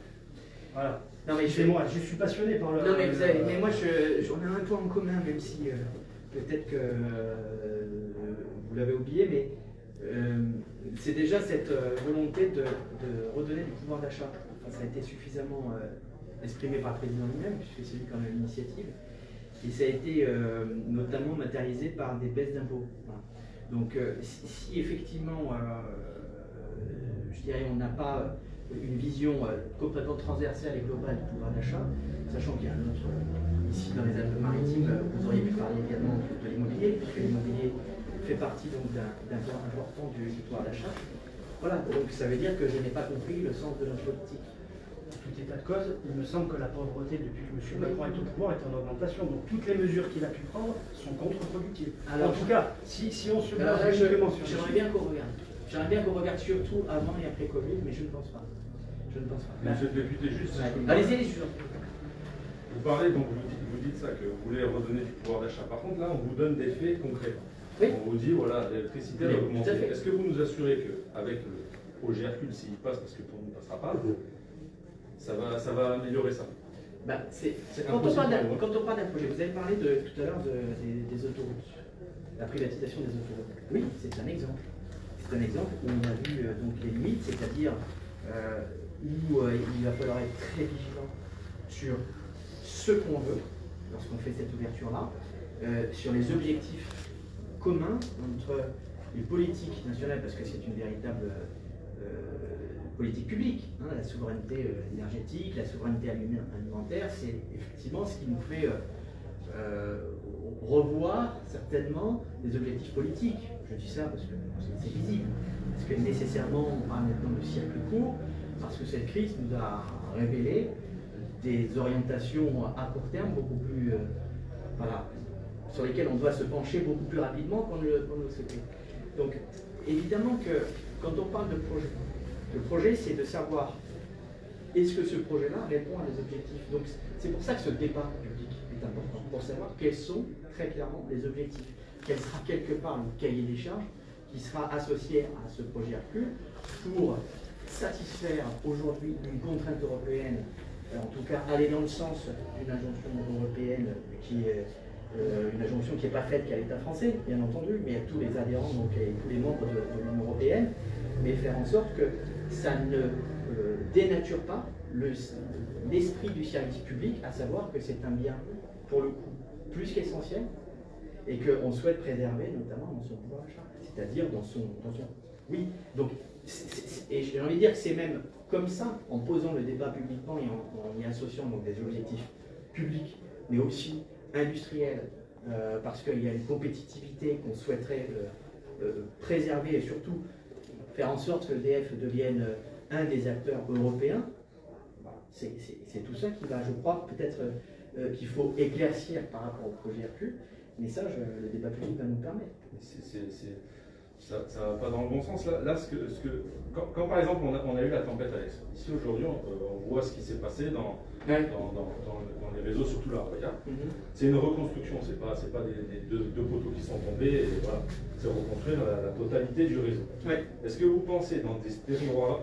Voilà. Non mais moi, je suis passionné par le... Non mais, mais moi, on a un point en commun, même si peut-être que vous l'avez oublié, mais c'est déjà cette volonté de redonner du pouvoir d'achat. Enfin, ça a été suffisamment exprimé par le président lui-même, puisque c'est lui qui en a eu l'initiative, et ça a été notamment matérialisé par des baisses d'impôts. Voilà. Donc si effectivement, je dirais, on n'a pas une vision complètement transversale et globale du pouvoir d'achat, sachant qu'il y a un autre, ici dans les Alpes-Maritimes, vous auriez pu parler également de l'immobilier, puisque l'immobilier fait partie donc d'un point important du pouvoir d'achat. Voilà, donc ça veut dire que je n'ai pas compris le sens de notre politique. Tout état de cause, il me semble que la pauvreté depuis que M. Macron est au pouvoir est en augmentation. Donc toutes les mesures qu'il a pu prendre sont contre-productives. En tout cas, si on se base uniquement sur... J'aimerais bien qu'on regarde. J'aimerais bien qu'on regarde surtout avant et après Covid, mais je ne pense pas. Je ne pense pas. Monsieur le député, juste... Allez-y, les sujets. Vous parlez, donc vous dites ça, que vous voulez redonner du pouvoir d'achat. Par contre, là, on vous donne des faits concrets. Oui. On vous dit, voilà, l'électricité va augmenter. Est-ce que vous nous assurez qu'avec le projet Hercule, s'il passe, parce que pour nous, il ne passera pas, ça va améliorer ça? Quand on parle d'un projet, vous avez parlé tout à l'heure des autoroutes, la privatisation des autoroutes. Oui, c'est un exemple. C'est un exemple où on a vu donc les limites, c'est-à-dire où il va falloir être très vigilant sur ce qu'on veut lorsqu'on fait cette ouverture-là, sur les objectifs communs entre les politiques nationales, parce que c'est une véritable politique publique, hein, la souveraineté énergétique, la souveraineté alimentaire, c'est effectivement ce qui nous fait revoir certainement des objectifs politiques. Je dis ça parce que c'est visible. parce que nécessairement, on parle maintenant de circuit court, parce que cette crise nous a révélé des orientations à court terme beaucoup plus, voilà, sur lesquelles on doit se pencher beaucoup plus rapidement qu'on ne le souhaitait. Donc, évidemment que quand on parle de projet, le projet, c'est de savoir est-ce que ce projet-là répond à des objectifs. Donc, c'est pour ça que ce débat public est important, pour savoir quels sont très clairement les objectifs. Quel sera quelque part le cahier des charges qui sera associé à ce projet Hercule pour satisfaire aujourd'hui une contrainte européenne, en tout cas aller dans le sens d'une injonction européenne qui est une injonction qui n'est pas faite qu'à l'État français, bien entendu, mais à tous les adhérents, donc et tous les membres de l'Union européenne, mais faire en sorte que ça ne dénature pas l'esprit du service public, à savoir que c'est un bien, pour le coup, plus qu'essentiel, et qu'on souhaite préserver, notamment dans son pouvoir d'achat, c'est-à-dire dans son... Oui, donc, et j'ai envie de dire que c'est même comme ça, en posant le débat publiquement et en y associant donc des objectifs publics, mais aussi industriels, parce qu'il y a une compétitivité qu'on souhaiterait préserver et surtout faire en sorte que l'EDF devienne un des acteurs européens. C'est tout ça qui va, je crois, peut-être qu'il faut éclaircir par rapport au projet Hercule, mais ça, le débat public va nous permettre. Ça ne va pas dans le bon sens. Là, quand par exemple on a eu la tempête Alex, ici aujourd'hui on voit ce qui s'est passé dans les réseaux, surtout là. C'est une reconstruction, c'est pas des deux poteaux qui sont tombés, et voilà. C'est reconstruire la totalité du réseau. Ouais. Est-ce que vous pensez dans des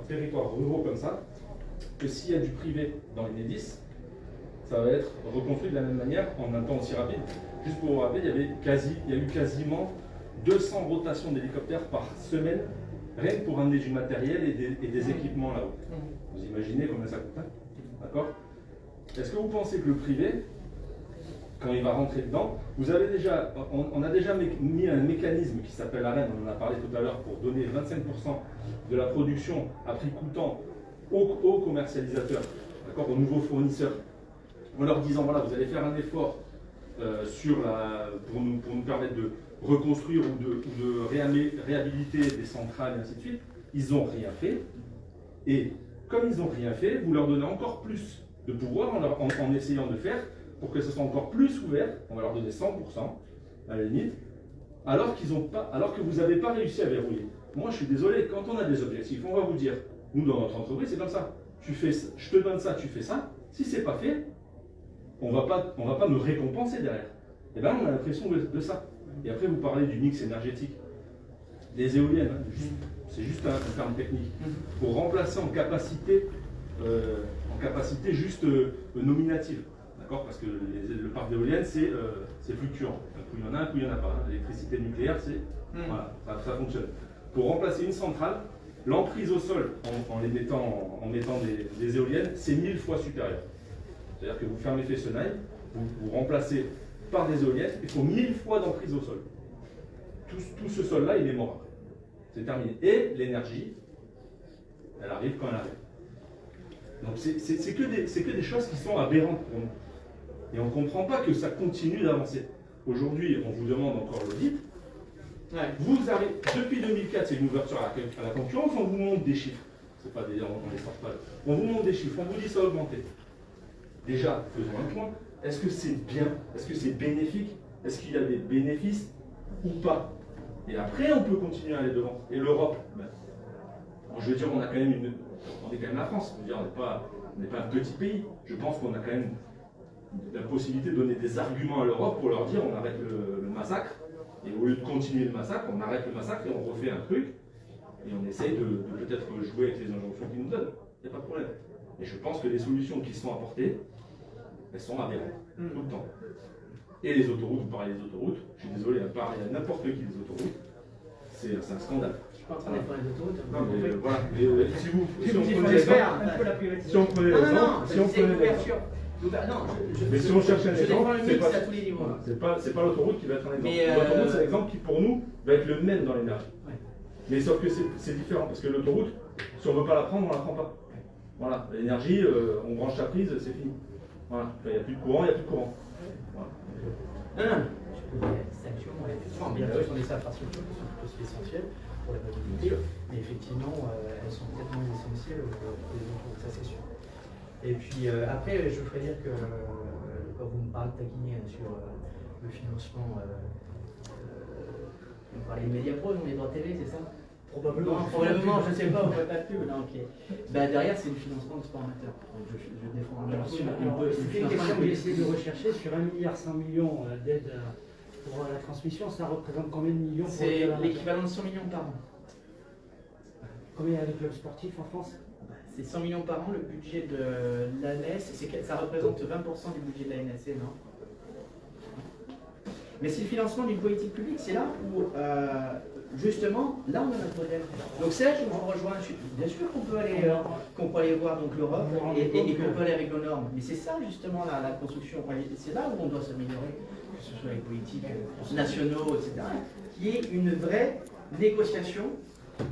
territoires ruraux comme ça, que s'il y a du privé dans l'Enedis, ça va être reconstruit de la même manière en un temps aussi rapide? Juste pour vous rappeler, il y a eu quasiment 200 rotations d'hélicoptères par semaine, rien que pour amener du matériel et des équipements là-haut. Vous imaginez combien ça coûte, d'accord? Est-ce que vous pensez que le privé, quand il va rentrer dedans, on a déjà mis un mécanisme qui s'appelle AREN, on en a parlé tout à l'heure, pour donner 25% de la production à prix coûtant aux commercialisateurs, d'accord, aux nouveaux fournisseurs, en leur disant voilà, vous allez faire un effort pour nous permettre de reconstruire ou de réhabiliter des centrales et ainsi de suite. Ils n'ont rien fait. Et comme ils n'ont rien fait, vous leur donnez encore plus de pouvoir en essayant de faire pour que ce soit encore plus ouvert. On va leur donner 100% à la limite, alors que vous n'avez pas réussi à verrouiller. Moi, je suis désolé, quand on a des objectifs, on va vous dire, nous dans notre entreprise, c'est comme ça. Tu fais ça, je te donne ça, tu fais ça. Si c'est pas fait, on va pas me récompenser derrière. Et bien, on a l'impression de ça. Et après, vous parlez du mix énergétique. Des éoliennes, c'est juste un terme technique. Pour remplacer en capacité juste nominative. D'accord? Parce que le parc d'éoliennes, c'est fluctuant. Un coup, il y en a, un coup, il n'y en a pas. L'électricité nucléaire, voilà, ça fonctionne. Pour remplacer une centrale, l'emprise au sol, en mettant des éoliennes, c'est 1000 fois supérieur. C'est-à-dire que vous fermez Fessenheim, vous remplacez par des éoliennes, il faut 1000 fois d'emprise au sol. Tout ce sol-là, il est mort après. C'est terminé. Et l'énergie, elle arrive quand elle arrive. Donc c'est que des choses qui sont aberrantes pour nous. Et on ne comprend pas que ça continue d'avancer. Aujourd'hui, on vous demande encore l'audit. Vous arrivez, depuis 2004, c'est une ouverture à la concurrence, on vous montre des chiffres. C'est pas on ne les sort pas. On vous montre des chiffres, on vous dit ça a augmenté. Déjà, faisons un point. Est-ce que c'est bien? Est-ce que c'est bénéfique? Est-ce qu'il y a des bénéfices ou pas? Et après, on peut continuer à aller devant. Et l'Europe, je veux dire, on est quand même la France. Je veux dire, on n'est pas un petit pays. Je pense qu'on a quand même la possibilité de donner des arguments à l'Europe pour leur dire on arrête le massacre. Et au lieu de continuer le massacre, on arrête le massacre et on refait un truc. Et on essaye de peut-être jouer avec les injonctions qu'ils nous donnent. Il n'y a pas de problème. Et je pense que les solutions qui sont apportées, elles sont aberrantes, tout le temps. Et les autoroutes, vous parlez des autoroutes, je suis désolé, à parler à n'importe qui des autoroutes, c'est un scandale. Je suis pas en train d'être les autoroutes. Non, mais voilà. Si on prenait l'exemple, mais si on cherche un exemple, c'est pas l'autoroute qui va être un exemple. L'autoroute, c'est l'exemple qui, pour nous, va être le même dans l'énergie. Mais sauf que c'est différent, parce que l'autoroute, si on ne veut pas la prendre, on ne la prend pas. Voilà, l'énergie, on branche la prise, c'est fini. Voilà, il n'y a plus de courant, il n'y a plus de courant. Voilà. Bien sûr, sur des infrastructures qui sont essentielles. pour la mobilité, mais effectivement, elles sont peut-être moins essentielles que les autres, ça c'est sûr. Et puis après, je voudrais dire que quand vous me parlez de taquiner sur le financement, vous parlez de Mediapro, on est dans la télé, c'est ça? Probablement, je ne sais pas, on ne voit pas de pub. Non, ok. Ben, derrière, c'est le financement du sport amateur. Donc, je défends un C'était une question que j'ai essayé de rechercher sur 1,1 milliard d'aides pour la transmission. Ça représente combien de millions pour C'est l'équivalent de 100 millions par an. Combien il y a de clubs sportifs en France? C'est 100 millions par an, le budget de l'ANS. Ça représente 20% du budget de l'ANS, non? Mais c'est le financement d'une politique publique, c'est là où, justement, là on a notre modèle. Donc c'est là que je vous rejoins. Bien sûr qu'on peut aller voir donc l'Europe et qu'on peut aller avec nos normes. Mais c'est ça justement la construction. C'est là où on doit s'améliorer, que ce soit les politiques nationaux, etc. Qui est une vraie négociation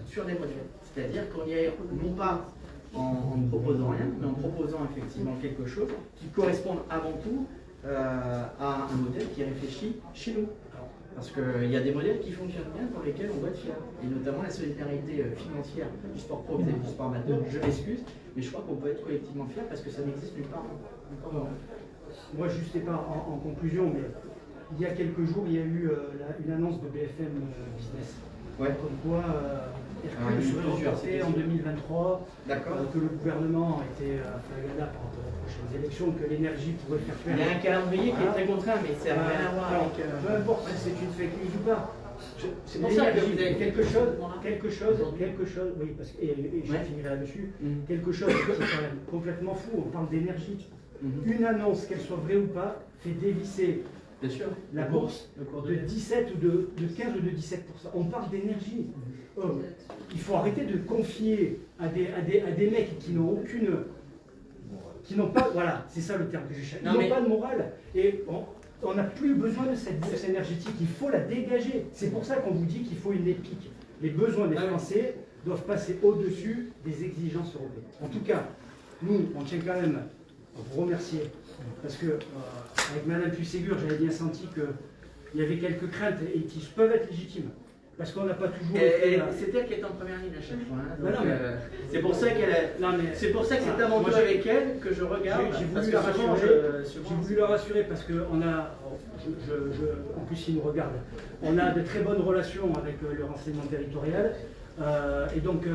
sur des modèles. C'est-à-dire qu'on y aille non pas en ne proposant rien, mais en proposant effectivement quelque chose qui corresponde avant tout à un modèle qui est réfléchi chez nous. Parce qu'il y a des modèles qui fonctionnent bien pour lesquels on doit être fier. Et notamment la solidarité financière du sport pro vis-à-vis du sport amateur, je m'excuse, mais je crois qu'on peut être collectivement fier parce que ça n'existe nulle part. Moi, juste et pas en conclusion, mais il y a quelques jours, il y a eu une annonce de BFM Business. Ouais. Comme quoi Hercule serait reporté en 2023, que le gouvernement était flagada par rapport aux prochaines élections, que l'énergie pourrait faire faire. Il y a un calendrier qui est très contraint, mais ça n'a rien à voir avec. Peu importe si c'est une fake news ou pas. C'est pour ça que vous avez quelque chose, oui, parce que, et je finirai là-dessus, quelque chose qui est quand même complètement fou, on parle d'énergie. Une annonce, qu'elle soit vraie ou pas, fait dévisser bien sûr, la bourse de 17 ou de 15 ou de 17%. On parle d'énergie. Il faut arrêter de confier à des mecs qui n'ont aucune... qui n'ont pas... Voilà, c'est ça le terme que je cherche. Ils n'ont pas de morale. Et on n'a plus besoin de cette bourse énergétique. Il faut la dégager. C'est pour ça qu'on vous dit qu'il faut une épique. Les besoins des Français doivent passer au-dessus des exigences européennes. En tout cas, nous, on tient quand même à vous remercier. Parce que avec Madame Puy-Ségur, j'avais bien senti qu'il y avait quelques craintes et qui peuvent être légitimes. Parce qu'on n'a pas toujours. C'est elle qui est en première ligne à chaque fois. Hein, c'est pour ça c'est pour ça que c'est avant tout avec elle que je regarde. J'ai voulu la rassurer parce que on a. En plus, il nous regarde. On a de très bonnes relations avec le renseignement territorial. Et donc,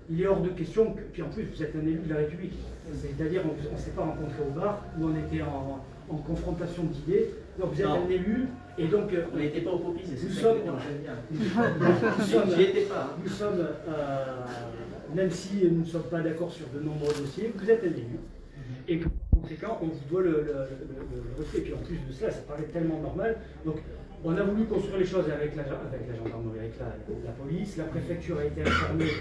il est hors de question que. Puis en plus, vous êtes un élu de la République. C'est-à-dire, on ne s'est pas rencontré au bar où on était en confrontation d'idées. Donc, vous êtes un élu. Et donc, on n'était pas au popis, c'est nous ça. J'y étais pas. Nous sommes, même si nous ne sommes pas d'accord sur de nombreux dossiers, vous êtes un élu. Et que, par conséquent, on vous doit le respect. Et puis en plus de cela, ça paraît tellement normal. Donc, on a voulu construire les choses avec la gendarmerie, avec la police. La préfecture a été informée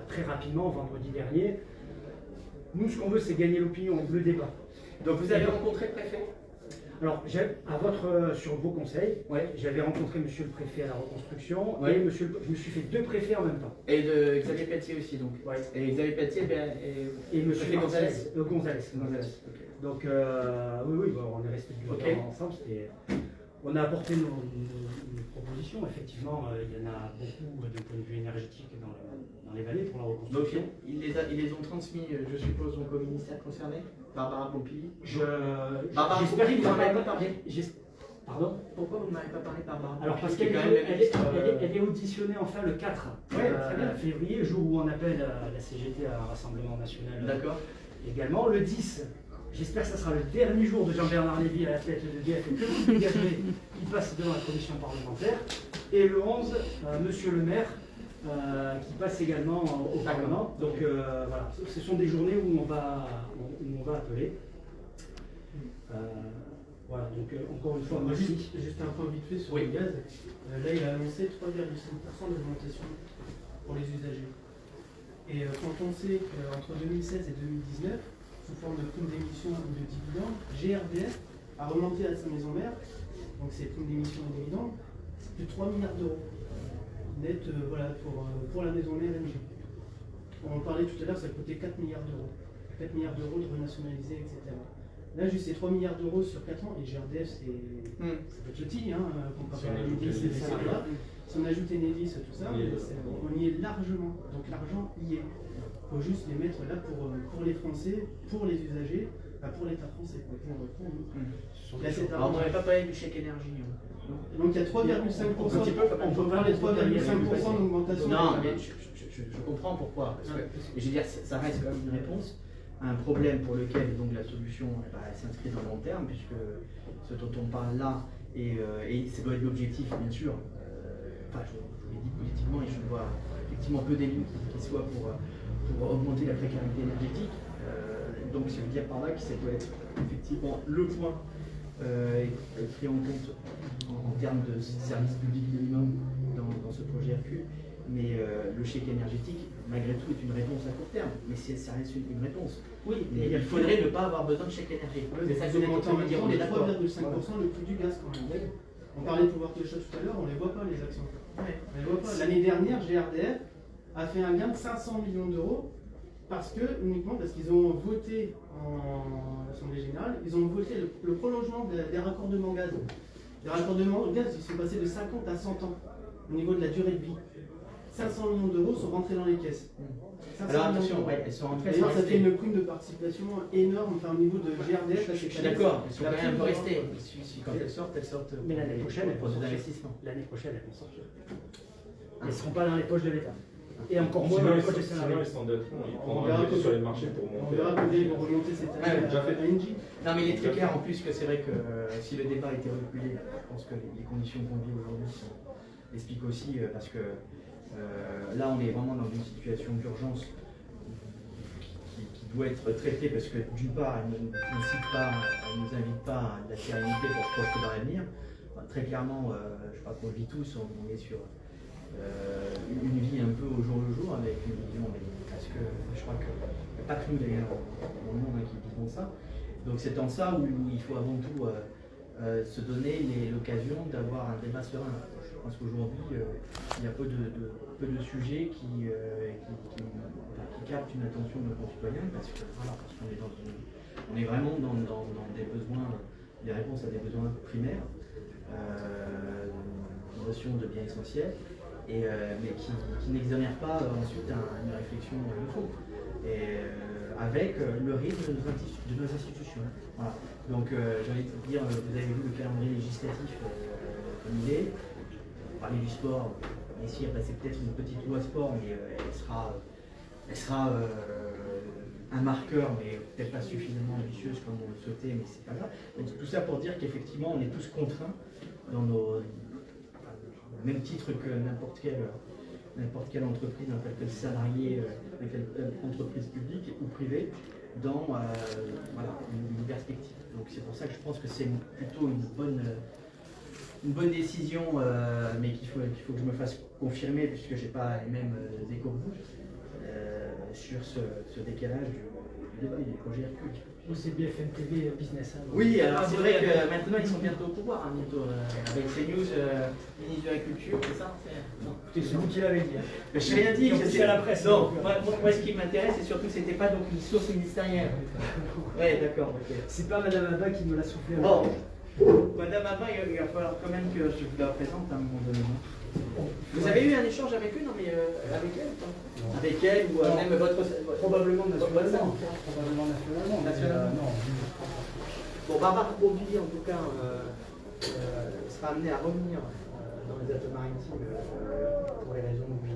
très rapidement, vendredi dernier. Nous, ce qu'on veut, c'est gagner l'opinion, le débat. Donc, vous avez rencontré le préfet ? Alors, sur vos conseils, j'avais rencontré monsieur le préfet à la reconstruction et je me suis fait 2 préfets en même temps. Et de Xavier Pelletier aussi, donc. Et Xavier Pelletier, et monsieur Gonzalez. Okay. Donc, oui, on est resté du temps ensemble. On a apporté nos propositions. Effectivement, il y en a beaucoup d'un point de vue énergétique dans les vallées pour la reconstruction. Donc, ils les ont transmis, je suppose, donc au ministère concerné, Barbara Pompili. J'espère que vous n'en avez pas parlé. Pardon ? Pourquoi vous n'en avez pas parlé, Barbara ? Alors, parce qu'elle est auditionnée enfin le 4 février, jour où on appelle la CGT à un rassemblement national. D'accord. Également, le 10. J'espère que ce sera le dernier jour de Jean-Bernard Lévy à la tête de DF et que vous dégagerez qui passe devant la commission parlementaire. Et le 11, monsieur le maire qui passe également au Parlement. Donc voilà, ce sont des journées où on va appeler. Voilà, donc encore une fois, merci. Juste un point vite fait sur le gaz. Là, il a annoncé 3,5% d'augmentation pour les usagers. Et quand on sait qu'entre 2016 et 2019, sous forme de prime d'émission ou de dividendes, GRDF a remonté à sa maison mère, donc c'est prime d'émission et dividendes, de 3 milliards d'euros net pour la maison mère MG. On en parlait tout à l'heure, ça coûtait 4 milliards d'euros. 4 milliards d'euros de renationaliser, etc. Là, juste ces 3 milliards d'euros sur 4 ans, et GRDF, c'est petit, comparé à l'UNIS et les salariats. Si on ajoute Enedis, tout ça, on y est largement. Donc l'argent y est. Il faut juste les mettre là pour les Français, pour les usagers, pour l'État français, pour nous. Là, c'est Alors, on n'avait pas parlé du chèque énergie. donc il y a 3,5%. On peut parler de 3,5% d'augmentation. Non, mais je comprends pourquoi. Parce que, et je veux dire, ça reste quand même une réponse à un problème pour lequel donc, la solution elle s'inscrit dans le long terme, puisque ce dont on parle là, et ça doit être l'objectif, bien sûr. Enfin, je vous l'ai dit politiquement, et je vois effectivement peu d'élus qui soient pour augmenter la précarité énergétique. Donc, ça veut dire par là que ça doit être effectivement le point pris en compte en termes de service public minimum dans ce projet RQ. Mais le chèque énergétique, malgré tout, est une réponse à court terme. Mais ça reste une réponse. Oui, mais il faudrait ne pas avoir besoin de chèque énergétique. C'est ça que vous en train de dire, on est 3,5% le prix du gaz quand même. On parlait de pouvoir d'achat tout à l'heure, on ne les voit pas les actions. On les voit pas. L'année dernière, GRDF a fait un gain de 500 millions d'euros uniquement parce qu'ils ont voté en Assemblée générale, ils ont voté le prolongement des raccordements gaz. Les raccordements gaz, ils sont passés de 50 à 100 ans au niveau de la durée de vie. 500 millions d'euros sont rentrés dans les caisses. Alors attention, ouais, elles sont rentrées. D'ailleurs, ça fait une prime de participation énorme, enfin, au niveau de GRDF. Je suis d'accord, elles sont quand même un peu restées. Quand elles sortent. Mais l'année prochaine, elles vont sortir. L'année prochaine, elles vont sortir. Elles ne seront pas dans les poches de l'État. Et encore moins dans les poches des salariés. Sinon, ils s'endetteront, ils prendront un billet sur les marchés pour monter. On verra combien ils vont remonter cette année déjà fait. à Engie. Non, mais il est très clair en plus que c'est vrai que si le débat était reculé, je pense que les conditions qu'on vit aujourd'hui l'expliquent aussi parce que là, on est vraiment dans une situation d'urgence qui doit être traitée parce que d'une part, elle ne nous incite pas, elle ne nous invite pas à de la sérénité pour se projeter dans l'avenir. Enfin, très clairement, je crois qu'on le vit tous, on est sur une vie un peu au jour le jour avec une vision, mais parce que je crois que pas que nous d'ailleurs dans le monde qui vivons ça. Donc c'est en ça où il faut avant tout se donner l'occasion d'avoir un débat serein. Je pense qu'aujourd'hui, il y a peu de sujets qui captent une attention de nos concitoyens parce qu'on est vraiment dans des besoins, des réponses à des besoins primaires, notion de biens essentiels, mais qui n'exonèrent pas ensuite une réflexion de fond. Avec le rythme de nos institutions. Voilà. Donc j'ai envie de dire, vous avez vu le calendrier législatif comme il est. On parlait du sport, on va essayer de passer peut-être une petite loi sport, mais elle sera un marqueur, mais peut-être pas suffisamment ambitieuse comme on le souhaitait, mais c'est pas grave. Donc tout ça pour dire qu'effectivement on est tous contraints dans au même titre que n'importe quelle entreprise, n'importe quel salarié, n'importe quelle entreprise publique ou privée, dans une perspective. Donc c'est pour ça que je pense que c'est plutôt une bonne décision, mais qu'il faut que je me fasse confirmer, puisque je n'ai pas les mêmes échos que vous, sur ce décalage du débat des projets RQ. C'est BFM TV Business. Hein, oui, alors c'est vrai que maintenant ils sont bientôt au pouvoir, avec CNews, ministre de la Culture, c'est ça? Écoutez, c'est vous qui l'avez dit. Mais je n'ai rien dit, c'est à la presse. Non, moi ce qui m'intéresse, c'est surtout que c'était pas donc une source ministérielle. Oui, d'accord. Okay. C'est pas Madame Abba qui me l'a soufflé. Bon, Madame Abba, il va falloir quand même que je vous la présente à un moment donné. Vous avez eu un échange avec eux, non mais avec elle non. Avec elle ou même votre probablement nationalement. Probablement nationalement. Non. Bon, Barbara Pompili, en tout cas, sera amenée à revenir dans les Alpes-Maritimes pour les raisons que